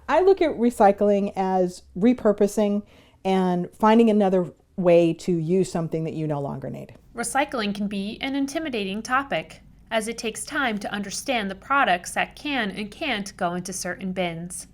I look at recycling as repurposing and finding another way to use something that you no longer need. Recycling can be an intimidating topic, as it takes time to understand the products that can and can't go into certain bins.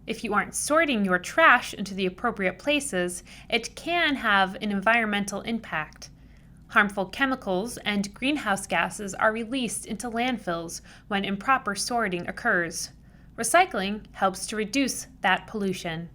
If you aren't sorting your trash into the appropriate places, it can have an environmental impact. Harmful chemicals and greenhouse gases are released into landfills when improper sorting occurs. Recycling helps to reduce that pollution.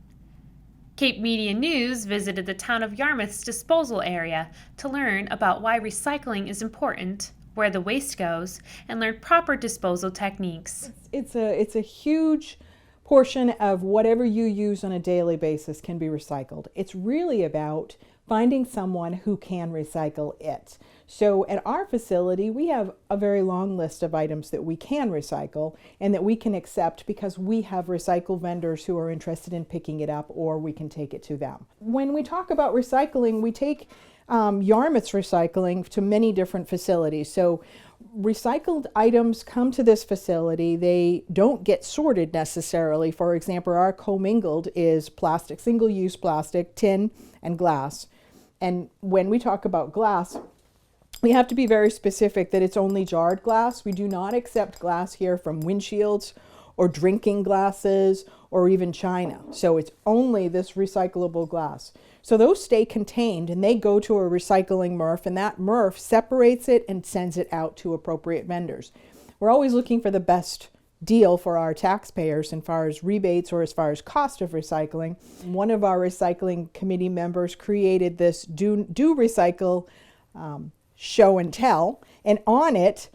Cape Media News visited the town of Yarmouth's disposal area to learn about why recycling is important, where the waste goes, and learn proper disposal techniques. It's a huge portion of whatever you use on a daily basis can be recycled. It's really about finding someone who can recycle it. So at our facility, we have a very long list of items that we can recycle and that we can accept because we have recycle vendors who are interested in picking it up, or we can take it to them. When we talk about recycling, we take Yarmouth's recycling to many different facilities. So recycled items come to this facility. They don't get sorted necessarily. For example, our commingled is plastic, single-use plastic, tin, and glass. And when we talk about glass, we have to be very specific that it's only jarred glass. We do not accept glass here from windshields or drinking glasses or even china. So it's only this recyclable glass. So those stay contained and they go to a recycling MRF, and that MRF separates it and sends it out to appropriate vendors. We're always looking for the best deal for our taxpayers as far as rebates or as far as cost of recycling. One of our recycling committee members created this Do Recycle show and tell, and on it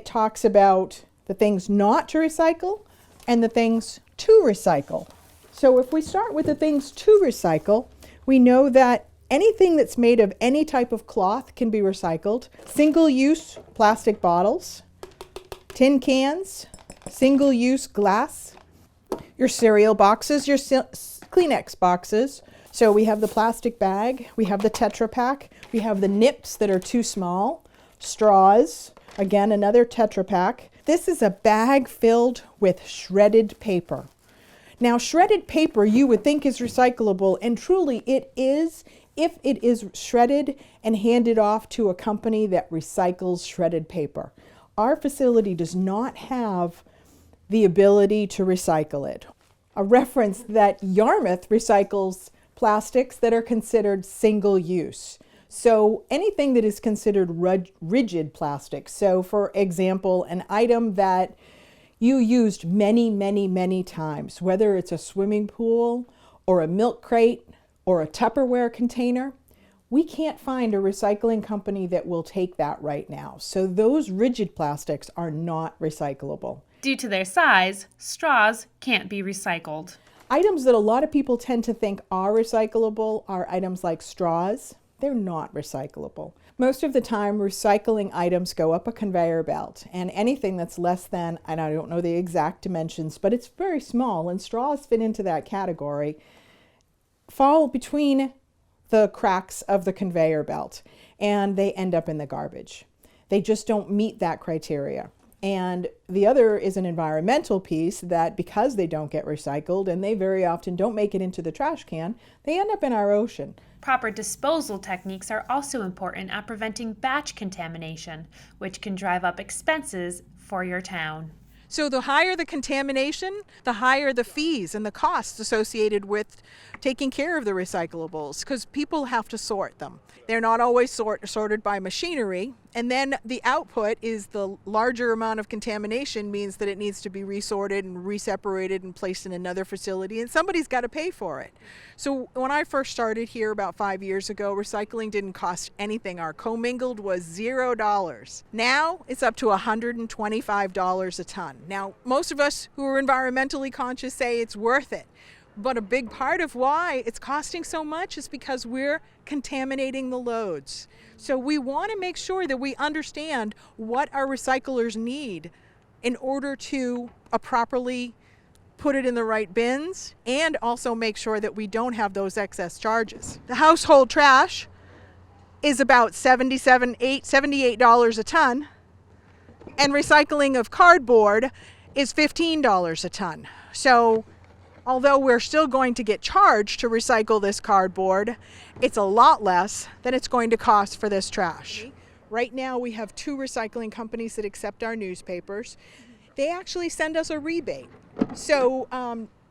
talks about the things not to recycle and the things to recycle. So if we start with the things to recycle, we know that anything that's made of any type of cloth can be recycled. Single-use plastic bottles, tin cans, single-use glass, your cereal boxes, your Kleenex boxes. So we have the plastic bag, we have the Tetra Pak, we have the nips that are too small, straws, again another Tetra Pak. This is a bag filled with shredded paper. Now, shredded paper you would think is recyclable, and truly it is if it is shredded and handed off to a company that recycles shredded paper. Our facility does not have the ability to recycle it. A reference that Yarmouth recycles plastics that are considered single use. So anything that is considered rigid plastic. So for example, an item that you used many times, whether it's a swimming pool or a milk crate or a Tupperware container, we can't find a recycling company that will take that right now. So those rigid plastics are not recyclable. Due to their size, straws can't be recycled. Items that a lot of people tend to think are recyclable are items like straws. They're not recyclable. Most of the time, recycling items go up a conveyor belt, and anything that's less than, and I don't know the exact dimensions, but it's very small, and straws fit into that category, fall between the cracks of the conveyor belt, and they end up in the garbage. They just don't meet that criteria. And the other is an environmental piece that because they don't get recycled and they very often don't make it into the trash can, they end up in our ocean. Proper disposal techniques are also important at preventing batch contamination, which can drive up expenses for your town. So the higher the contamination, the higher the fees and the costs associated with taking care of the recyclables, because people have to sort them. They're not always sorted by machinery, and then the output is the larger amount of contamination means that it needs to be resorted and reseparated and placed in another facility, and somebody's got to pay for it. So when I first started here about 5 years ago, recycling didn't cost anything. Our commingled was $0. Now it's up to $125 a ton. Now, most of us who are environmentally conscious say it's worth it. But a big part of why it's costing so much is because we're contaminating the loads. So we want to make sure that we understand what our recyclers need in order to properly put it in the right bins and also make sure that we don't have those excess charges. The household trash is about $78 a ton, and recycling of cardboard is $15 a ton. So Although we're still going to get charged to recycle this cardboard, it's a lot less than it's going to cost for this trash. Right now we have 2 recycling companies that accept our newspapers. They actually send us a rebate. So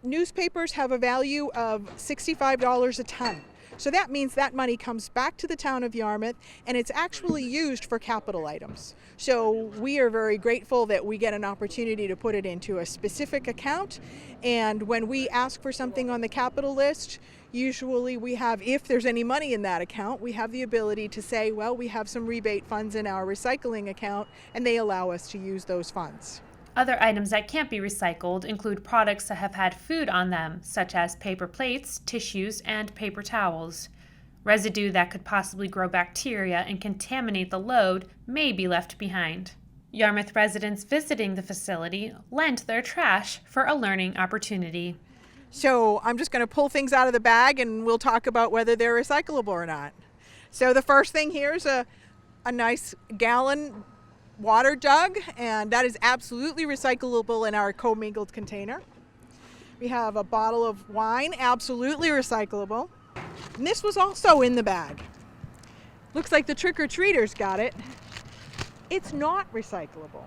newspapers have a value of $65 a ton. So that means that money comes back to the town of Yarmouth, and it's actually used for capital items. So we are very grateful that we get an opportunity to put it into a specific account. And when we ask for something on the capital list, usually we have, if there's any money in that account, we have the ability to say, well, we have some rebate funds in our recycling account, and they allow us to use those funds. Other items that can't be recycled include products that have had food on them, such as paper plates, tissues, and paper towels. Residue that could possibly grow bacteria and contaminate the load may be left behind. Yarmouth residents visiting the facility lent their trash for a learning opportunity. So I'm just going to pull things out of the bag and we'll talk about whether they're recyclable or not. So the first thing here is a nice gallon water jug, and that is absolutely recyclable in our commingled container. We have a bottle of wine, absolutely recyclable. And this was also in the bag. Looks like the trick-or-treaters got it. It's not recyclable.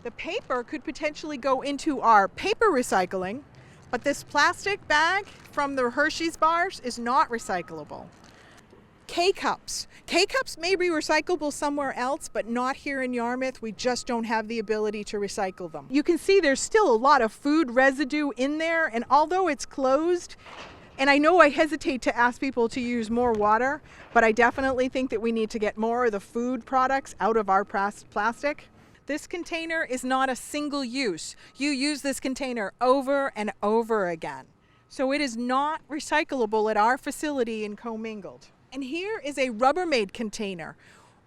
The paper could potentially go into our paper recycling, but this plastic bag from the Hershey's bars is not recyclable. K-cups. K-cups may be recyclable somewhere else, but not here in Yarmouth. We just don't have the ability to recycle them. You can see there's still a lot of food residue in there, and although it's closed, and I know I hesitate to ask people to use more water, but I definitely think that we need to get more of the food products out of our plastic. This container is not a single use. You use this container over and over again. So it is not recyclable at our facility in Commingled. And here is a Rubbermaid container.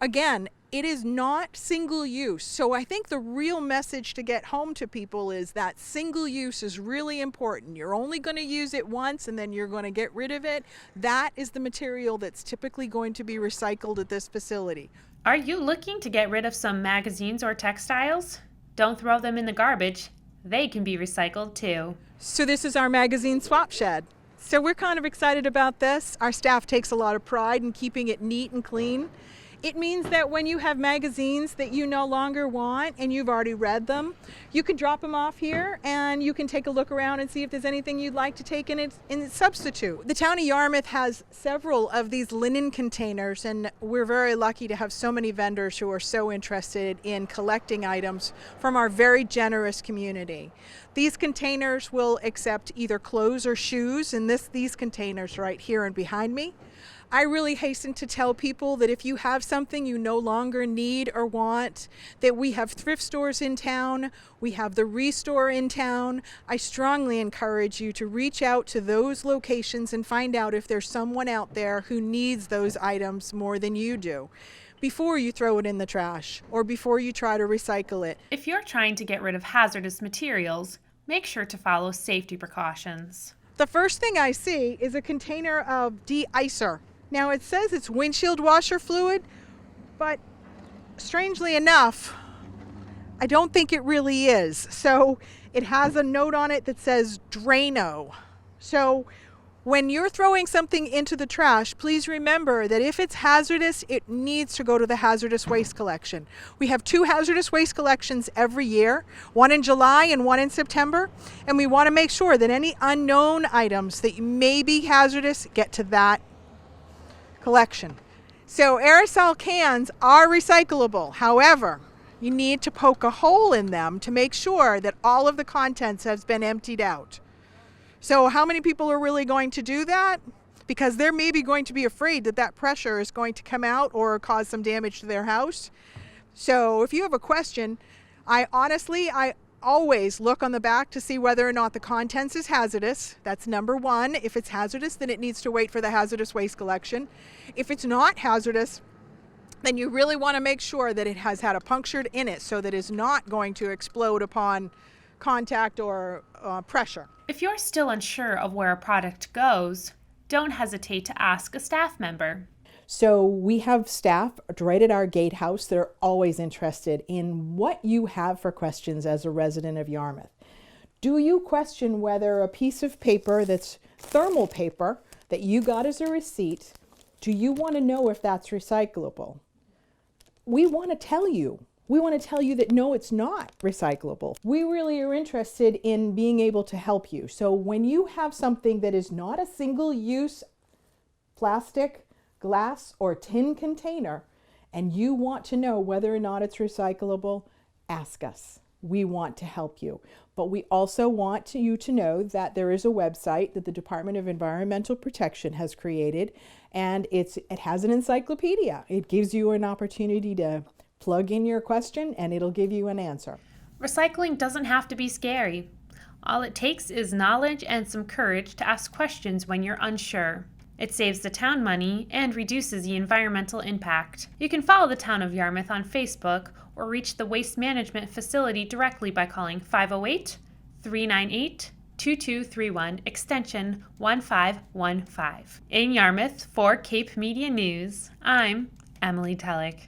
Again, it is not single use. So I think the real message to get home to people is that single use is really important. You're only going to use it once and then you're going to get rid of it. That is the material that's typically going to be recycled at this facility. Are you looking to get rid of some magazines or textiles? Don't throw them in the garbage. They can be recycled too. So this is our magazine swap shed. So we're kind of excited about this. Our staff takes a lot of pride in keeping it neat and clean. It means that when you have magazines that you no longer want and you've already read them, you can drop them off here and you can take a look around and see if there's anything you'd like to take in its substitute. The town of Yarmouth has several of these linen containers, and we're very lucky to have so many vendors who are so interested in collecting items from our very generous community. These containers will accept either clothes or shoes, and these containers right here and behind me. I really hasten to tell people that if you have something you no longer need or want, that we have thrift stores in town, we have the Restore in town. I strongly encourage you to reach out to those locations and find out if there's someone out there who needs those items more than you do, before you throw it in the trash or before you try to recycle it. If you're trying to get rid of hazardous materials, make sure to follow safety precautions. The first thing I see is a container of de-icer. Now it says it's windshield washer fluid, but strangely enough, I don't think it really is. So it has a note on it that says Drano. So when you're throwing something into the trash, please remember that if it's hazardous, it needs to go to the hazardous waste collection. We have 2 hazardous waste collections every year, one in July and one in September, and we want to make sure that any unknown items that may be hazardous get to that collection. So aerosol cans are recyclable. However, you need to poke a hole in them to make sure that all of the contents has been emptied out. So how many people are really going to do that? Because they're maybe going to be afraid that that pressure is going to come out or cause some damage to their house. So if you have a question, I always look on the back to see whether or not the contents is hazardous. That's number one. If it's hazardous, then it needs to wait for the hazardous waste collection. If it's not hazardous, then you really want to make sure that it has had a punctured in it so that it's not going to explode upon contact or pressure. If you're still unsure of where a product goes, don't hesitate to ask a staff member. So we have staff right at our gatehouse that are always interested in what you have for questions as a resident of Yarmouth. Do you question whether a piece of paper that's thermal paper that you got as a receipt, do you want to know if that's recyclable? We want to tell you. We want to tell you that no, it's not recyclable. We really are interested in being able to help you. So when you have something that is not a single-use plastic, glass, or tin container, and you want to know whether or not it's recyclable, ask us. We want to help you. But we also want you to know that there is a website that the Department of Environmental Protection has created, and it has an encyclopedia. It gives you an opportunity to plug in your question and it'll give you an answer. Recycling doesn't have to be scary. All it takes is knowledge and some courage to ask questions when you're unsure. It saves the town money and reduces the environmental impact. You can follow the town of Yarmouth on Facebook or reach the waste management facility directly by calling 508-398-2231 extension 1515. In Yarmouth for Cape Media News, I'm Emily Tullock.